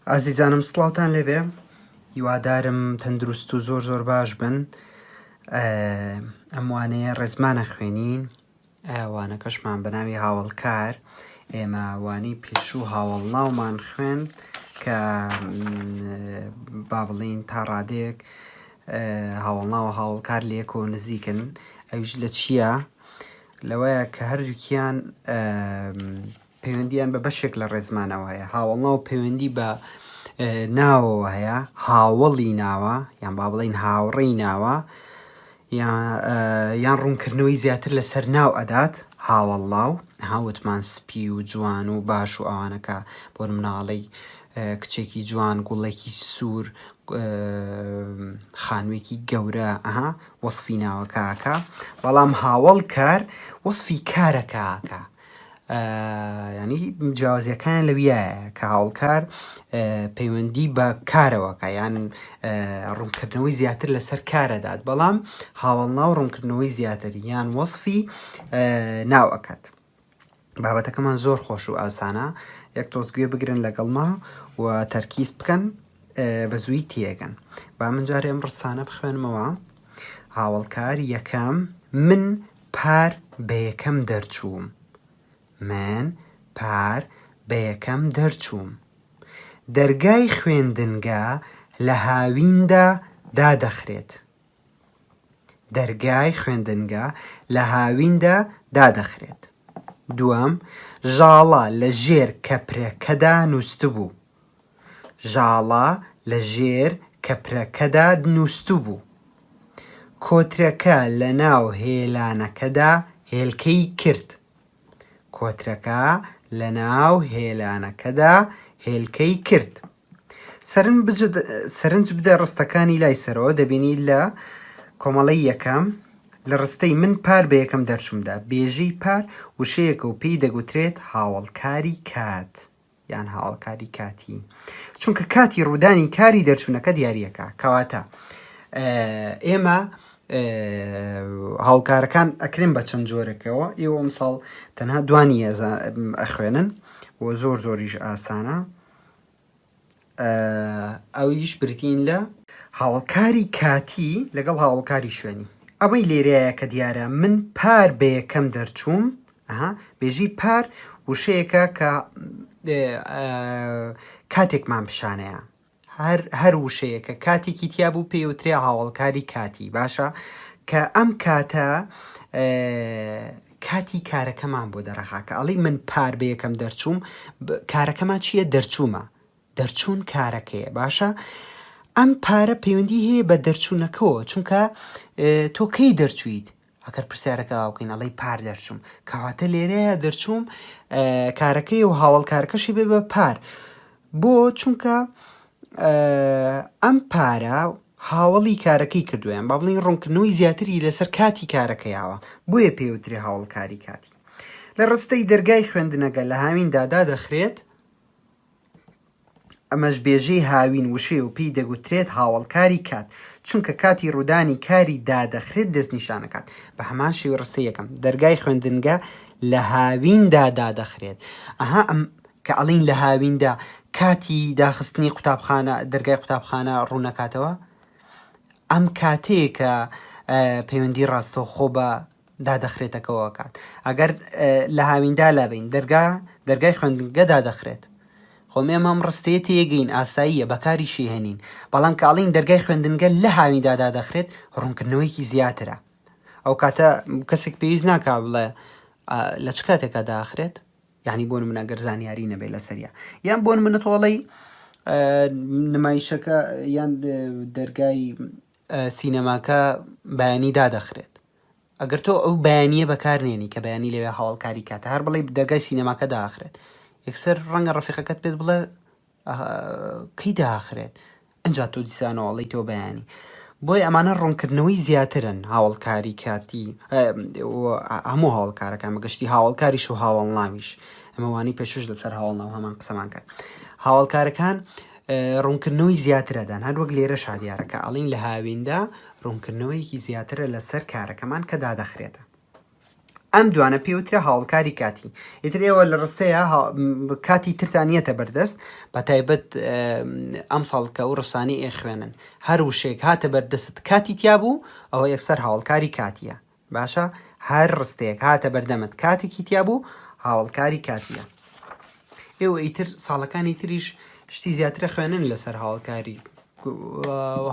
ئازیزانم سڵاوتان لێبێ، هیوادارم تەندروست و زۆر زۆر باش بن. ئەموانەیە ڕێزمانە خوێنین، ئەوانەکەشمان بەناوی هاوڵکار. ئێمە وانەی پێشوو هاوڵناومان خوێن کە با بڵین تا ڕادێک هاوڵناو و هاوڵکار لێکۆ نزیکن. ئەویش لە چییە؟ لەوەیە کە هەردووکیان پەیوەندیان بە بەشێک لە ڕێزمانەوە هەیە. هاوڵناو پەیوەندی بە ناوەوە هەیە، هاوڵی ناوە یان با بڵین هاوڕێی ناوە، یان ڕوونکردنەوەی زیاتر لەسەر ناو ئەدات هاوڵاو. هاوتمان سپی و جوان و باش و ئەوانەکە بۆ مناڵی کچێکی جوان، گوڵێکی سوور، خانوویەکی گەورە، وەسفی ناوەکەکە. بەڵام هاوڵکار وەسفی کارەکەکە، ینی جیاوازیەکان لەویایە کە هاوڵکار پەیوەندی بە کارەوەکە، یان ڕوونکردنەوەی زیاتر لەسەر کارەدات، بەڵام هاوڵناو ڕوونکردنەوەی زیاتر یان وەسفی ناوەکەت. بابەتەکەمان زۆر خۆش و ئاسانە، یەک تۆزگوێ بگرن لەگەڵما و تەرکیز بکەن، بە زووی تێگەن. با من جارێ ئەم ڕستانە بخوێنمەوە. هاوڵکار یەکەم: من پار بە یەکەم دەرچووم. من پار بە یەکەم دەرچووم. دەرگای خوێندنگا لە هاویندا دادەخرێت. دەرگای خوێندنگا لە هاویندا دادەخرێت. دووەم: ژاڵە لە ژێر کەپرەکەدا نووسبوو. ژاڵە لە ژێر کەپرەکەدا نووسبوو. کۆترەکە لە ناو هێلانەکەدا هێلکەی کرد. کۆترەکە لە ناو هێلانەکەدا هێلکەی کرد. سەرنج بدە ڕستەکانی لای سەرەوە. دەبینی لە کۆمەڵەی یەکەم لە ڕستەی من پار بە یەکەم دەرچوومدا بێژەی پار وشەیەکە و پێی دەگوترێت هاوڵکاری کات یان هاوڵکاری کاتی، چونکە کاتی ڕوودانی کاری دەرچوونەکە دیاریەکە. کەواتە ئێمە هاوڵکارەکان ئەکرێن بە چەند جۆرێکەوە. ئێوە مساڵ تەنها دوانی ئەخوێنن و زۆر زۆریش ئاسانە. ئەویش بریتین لە هاوڵکاری کاتی لەگەڵ هاوڵکاری شوێنی. ئەمەی لێرەیە کە دیارە من پار بە یەکەم دەرچووم، بێژی پار وشەیەکە کە کاتێکمان پیشانەیە. هەر وشەیەکە کاتێکی تیا بوو پێوترێ هاوڵکاری کاتی. باشە کە ئەم کاتە کاتی کارەکەمان بۆ دەڕەخاکە. ئەڵی من پار بە یەکەم دەرچووم، کارەکەمان چییە؟ دەرچوومە. دەرچوون کارەکەیە. باشە ئەم پارە پەیوەندی هەیە بە دەرچوونەکەەوە، چونکە تۆ کەی دەرچوویت؟ ئەگەر پرسیارەکە ئاوکەین ئەڵی پار دەرچووم، کەواتە لێرەیە دەرچووم کارەکەی و هاوڵکارەکەشی بێ بە پار. بۆ چونکە ئەم پارە هاوڵی کارەکەی کردویان، با بڵین ڕوونکردنەوەی زیاتری لەسەر کاتی کارەکەیەوە، بۆیە پێوترێ هاوڵکاری کاتی. لە ڕستەی دەرگای خوێندنەکە لە هاویندا دادەخرێت. ئەمەش بێژەی هاوین وشەیە و پێی دەگوترێت هاوڵکاری کات، چونکە کاتی ڕوودانی کاری دادەخرێت دەستنیشانەکات. بە هەمان شێوە ڕستەی یەکەم دەرگای خوێندنگە لە هاویندا دادەخرێت. ئەم کە ئەڵین لە هاویندا کاتی داخستنی قوتابخانە دەرگای قوتابخانە ڕوونەکاتەوە، ئەم کاتەیە کە پەیوەندی ڕاستەوخۆ بە دادەخرێتەکەەوە کات. ئەگەر لە هاویندا لابین دەرگای خوێندنگە دادەخرێت، خۆم ئێمە ئەم ڕستەیە تێگەین ئاساییە بەکاریشی هێنین. بەڵام کە ئەڵین دەرگای خوێندنگە لە هاویندا دادەخرێت ڕوونکردنەوەیکی زیاترە. ئەو کاتە کەسێک پێویست ناکا بڵێ لە چ کاتێکا داخرێت، یعنی بۆ نمونە گەر زانیاری نەبێت لەسەریا، یان بۆ نمونە تۆڵەی نمایشەکە یان دەرگای سینەماکە بەیانی دادەخرێت. ئەگەر تۆ ئەو بەیانیە بەکارنێنی کە بەیانی لەوێ هاوڵکاری کاتە، هەر بڵێ دەرگای سینەماکە داخرێت، یەکسەر ڕەنگە ڕەفیقەکەت پێت بڵێ کەی داخرێت، ئەجا تۆ دیسانەوەڵی تۆ بەیانی. بۆی ئەمانە ڕوونکردنەوەی زیاترن هاوڵکاری کاتی. هەموو هاوڵکارەکان بەگشتی هاوڵکاریش و هاوڵناویش، ئەمەوانی پێشوش لەسەر هاوڵناو هەمان قسەمان کرد. هاوڵکارەکان ڕوونکردنەوەی زیاترەدان، هەروەک لێرە شادیارەکە ئەڵین لە هاویندا ڕوونکردنەوەیکی زیاترە لەسەر کارەکەمان کە دادەخرێتە. ئەم دوانە پێوترە هاوڵکاری کاتی. ئیتر ئێوە لە ڕستەیە کاتی ترتانیەتە بەردەست بە تایبەت ئەم ساڵکە و ڕسانی خوێنن هەر وشێک هاتە بەردەست کاتی تیا بوو ئەوە یەکسەر هاوڵکاری کاتیە. باشە هەر ڕستەیەک هاتە بەردەمت کاتێکی تیا بوو هاوڵکاری کاتیە. ئێوە ئیتر ساڵەکانی تریش شتی زیاترە خوێنن لەسەر هاوڵکاری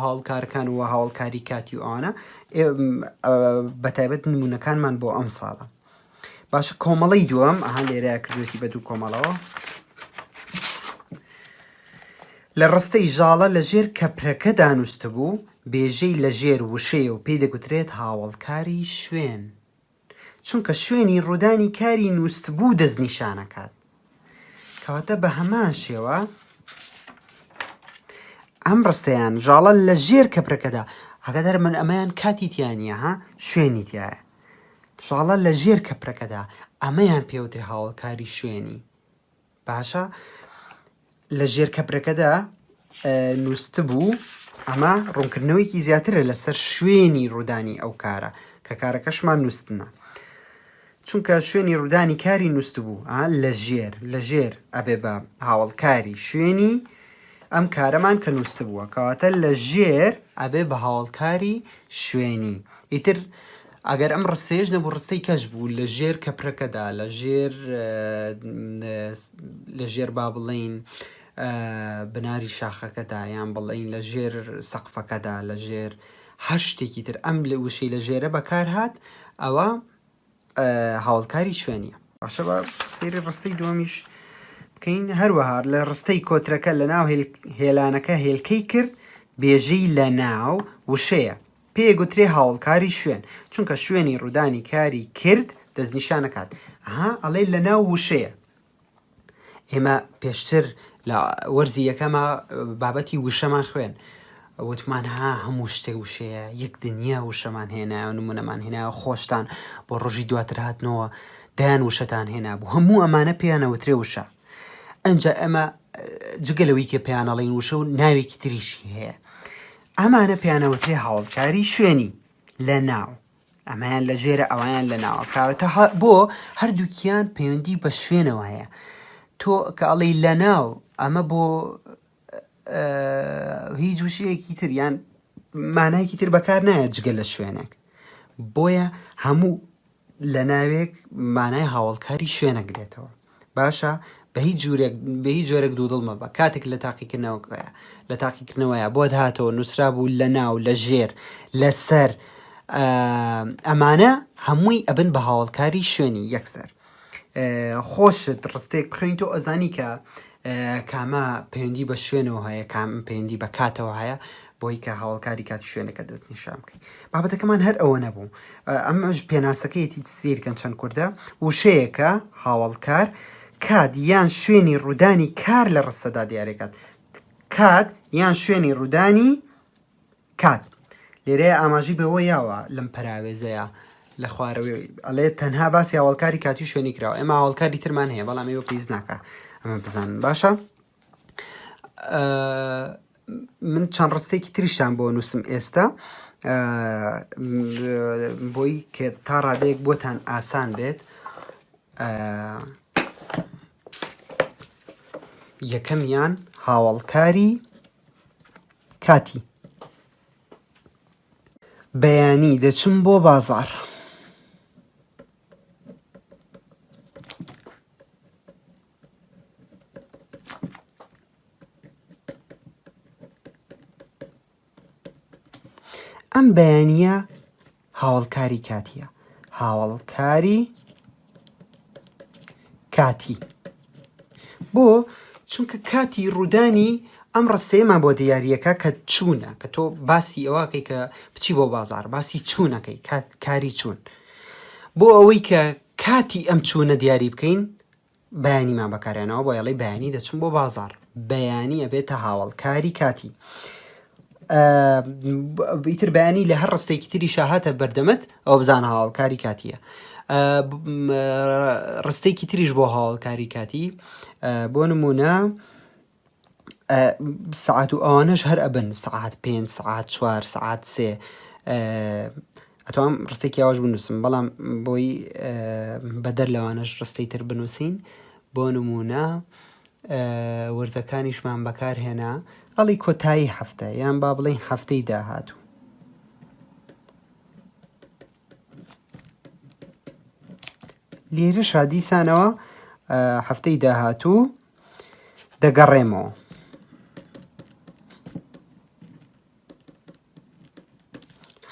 هاوڵکارەکان و هاوڵکاری کاتی و ئەوانە بە تایبەت نمونونەکانمان بۆ ئەم ساڵە. باشە کۆمەڵی دووەم ئەهان لێرەیە کردوێتی بە دوو کۆمەڵەوە. لە ڕستەی ژاڵە لە ژێر کەپرەکە دانووسە بوو بێژەی لە ژێر وشەیە و پێی دەگوترێت هاوڵکاری شوێن، چونکە شوێنی ڕوودانی کاری نووسبوو دەستنیشانەکات. کەواتە بە هەمان شێوە ئەم ڕستەیان ژاڵە لە ژێر کەپرەکەدا ئەگەدەر من ئەمەیان کاتی تیانە ها شوێنی تایە ژاڵە لە ژێر کەپرەکەدا ئەمەیان پێوتێ هاوڵکاری شوێنی. باشە لە ژێر کەپرەکەدا نووسە بوو ئەمە ڕوونکردنەوەیکی زیاترە لەسەر شوێنی ڕوودانی ئەو کارە کە کارەکەشمان نووسنە، چونکە شوێنی ڕوودانی کاری نووسە بوو لە ژێر ئەبێ بە هاوڵکاری شوێنی ئەم کارەمان کە نووسە بووە، کەواتە لە ژێر ئەبێ بە هاوڵکاری شوێنی. ئیتر ئەگەر ئەم ڕستەیەش نەبوو ڕستەی کەش بوو لە ژێر کەپرەکەدا لە ژێر با بڵین بناری شاخەکەدا یان بڵین لە ژێر سەقفەکەدا لە ژێر هەر شتێکی تر ئەم لە وشەی لە ژێرە بەکار هات ئەوە هاوڵکاری شوێنیە. باشە بە سەیری ڕستەی دووەمیش بکەین. هەروەها لە ڕستەی کۆترەکە لە ناو هێلانەکە هێلکەی کرد بێژەی لە ناو وشەیە پێ گوترێ هاوڵکاری شوێن، چونکە شوێنی ڕوودانی کاری کرد دەستنیشانەکات. ئەڵێ لە ناو وشەیە. ئێمە پێشتر لە وەرزی یەکەمە بابەتی وشەمان خوێن وتمان هەموو شتێک وشەیە یەک دنیا وشەمان هێنایە و نمونەمان هێنایە خۆشتان بۆ ڕۆژی دواتر هاتنەوە دایان وشەتان هێنا بوو هەموو ئەمانە پێیانەوترێ وشە. ئەنجا ئەمە جگەلەوەی کە پێیانەڵین وشە و ناوێکی تریشی هەیە ئەمانە پێیانەوترێ هاوڵکاری شوێنی لە ناو، ئەمایان لە ژێرە ئەویان لە ناوە کاوەتە بۆ هەردووکیان پەیوەندی بە شوێنەوە هەیە. تۆ کە ئەڵێ لە ناو ئەمە بۆ هیچ وشەیەکی تر یان مانایەکی تر بەکار نایە جگە لە شوێنێک، بۆیە هەموو لە ناوێک مانای هاوڵکاری شوێنەگرێتەوە. باشە بە هیچ جۆرێک دوودڵ مەبە کاتێک لە تاقیکردنەوەکەیە لە تاقیکردنەوەیە بۆت هاتەوە نووسرا بوو لە ناو لە ژێر لەسەر ئەمانە هەمووی ئەبن بە هاوڵکاری شوێنی یەکسەر. خۆشت ڕستێک بخوێنیتۆ ئەزانی کە کامە پەیوەندی بە شوێنەوە هەیە کام پەیوەندی بە کاتەوە هەیە بۆی کە هاوڵکاری کاتی شوێنەکە دەستنیشان بکەین. بابەتەکەمان هەر ئەوە نەبوو. ئەمەش پێناسەکەیەتی سیرکەن چەند کووردە وشەیەکە هاوڵکار کات یان شوێنی ڕوودانی کار لە ڕستەدا دیارەکات کات یان شوێنی ڕوودانی کات. لێرەیە ئاماژی بەوە یاوە لەم پەراوێزەیە لە خوارەوەی ئەڵێ تەنها باسی هاوڵکاری کاتی شوێنی کراوە. ئێمە هاوڵکاری ترمان هەیە بەڵام ئێوە پێویست ناکە ئەمە بزانن. باشە من چەند ڕستێکی تریشتان بۆ نووسم ئێستا بۆی کە تا ڕادەیەک بۆتان ئاسان بێت. یەکەمیان هاوڵکاری کاتی بەیانی دەچم بۆ بازاڕ. ئەم بەیانیە هاوڵکاری کاتیە هاوڵکاری کاتی بۆ چونکە کاتی ڕوودانی ئەم ڕستەیەمان بۆ دیاریەکە کە چوونە کە تۆ باسی ئەوەکەی کە بچی بۆ بازار باسی چوونەکەی کاری چوون بۆ ئەوەی کە کاتی ئەم چوونە دیاری بکەین بەیانیمان بەکارێنەوە بۆ ئەڵێ بەیانی دەچم بۆ بازار بەیانی ئەبێتە هاوڵکاری کاتی. ئیتر بەیانی لە هەر ڕستێکی تری شاهاتە بەردەمت ئەو بزانە هاوڵکاری کاتیە. ڕستێکی تریش بۆ هاوڵکاری کاتی بۆ نمونە سعات و ئەوانەش هەر ئەبن سعات 5 سعات 4 سعات 3 ئەتوانم ڕستێکی ئەوەش بنووسم بەڵام بۆی بەدەر لەوانش ڕستەی تر بنووسین بۆ نمونە وەرزەکانیشمان بەکارهێنا ئەڵی کۆتایی هەفتە یان با بڵێن هەفتەی داهاتوو لێرەشا دیسانەوە هەفتەی داهاتوو دەگەڕێمەوە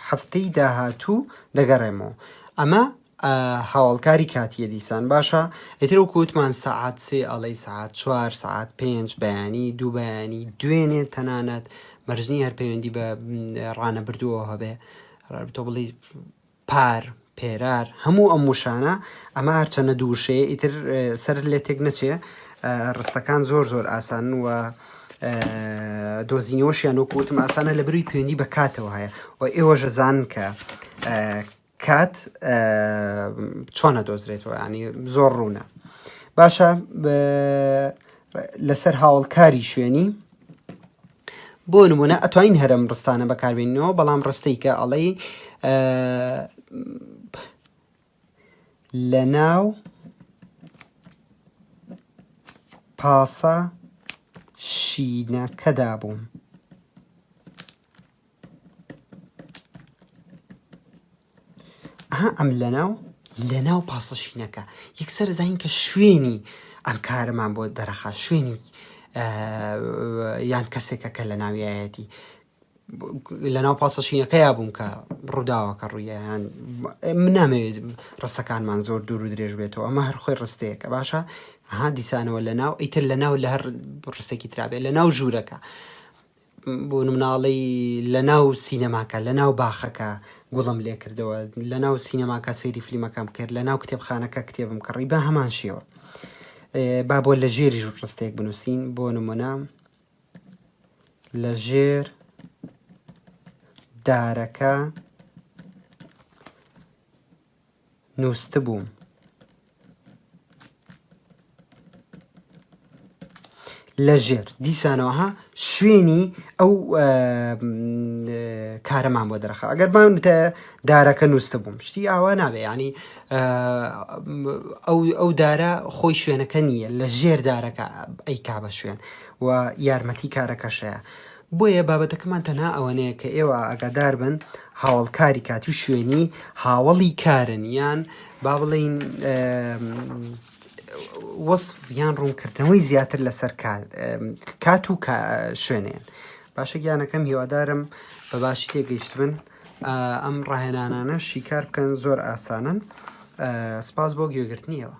هەفتەی داهاتوو دەگەڕێمەوە ئەمە هاوڵکاری کاتیە دیسان باشە ئێتر و کووتمان سەعات سێ ئەڵەی سعات 4 سعات 5 بەیانی دوو بەیانی دوێنێ تەنانەت مەرجنی هەر پەیوەندی بە ڕانە بردووەوە هەبێ تۆ بڵی پار پێرار هەموو ئەم وشانە ئەمە هەرچەنە دووشەیە ئیتر سەر لێ تێک نەچێ ڕستەکان زۆر زۆر ئاسان و دۆزینەوەشیان وەکوتم ئاسانە لە بروی پەیوەندی بە کاتەوە هەیە و ئێوەژە زان کە کات چۆنە دۆزرێتەوە ینی زۆر ڕوونە باشە لەسەر هاوڵکاری شوێنی بۆ نمونە ئەتوانین هەرم ڕستانە بەکاربێنینەوە بەڵام ڕستەی کە ئەڵەی لە ناو پاسە شینەکەدا بووم ئەم لەناو پاسە شینەکە یەکسەر زین کە شوێنی ئەم کارمان بۆ دەرەخا شوێنی یان کەسێکە کە لە ناویایەتی لەناو پاسە شینەکە یا بووم کە ڕووداوەکە ڕوویان من نامەوێت ڕستەکانمان زۆر دوور و درێژ بێتەوە ئەمە هەر خۆی ڕستەیەکە باشە ها دیسانەوە لەناو ئیتر لەناو لە هەر ڕستێکی ترابێت لەناو ژوورەکە بۆ مناڵی لەناو سینەماکە لەناو باخەکە گوڵم لێ کردەوە لەناو سینەماکە سەیری فلیمەکەم کرد لەناو کتێبخانەکە کتێبم کڕی بە هەمان شێوە با بۆ لە ژێری ژوور ڕستێک بنووسین بۆ نمونە لە ژێر دارەکە نووسە بووم لە ژێر دیسانەوەها شوێنی ئەو کارەمان بۆ دەرەخە ئەگەر بانتە دارەکە نووسە بووم شتی ئاوا نابێ ینی ئەو دارە خۆی شوێنەکە نییە لە ژێر دارەکە ئەی کا بە شوێن و یارمەتی کارەکەشەیە بۆیە بابەتەکەمان تەنها ئەوەنەیە کە ئێوە ئاگادار بن هاوڵکاری کاتی و شوێنی هاوڵی کارن یان با بڵین وەصف یان ڕوونکردنەوەی زیاتر لەسەر کات و شوێنێن باشە گیانەکەم هیوادارم بە باشی تێگەیشت بن ئەم ڕاهێنانانە شیکار بکەن زۆر ئاسانن سپاس بۆ گوێگرتنیەوە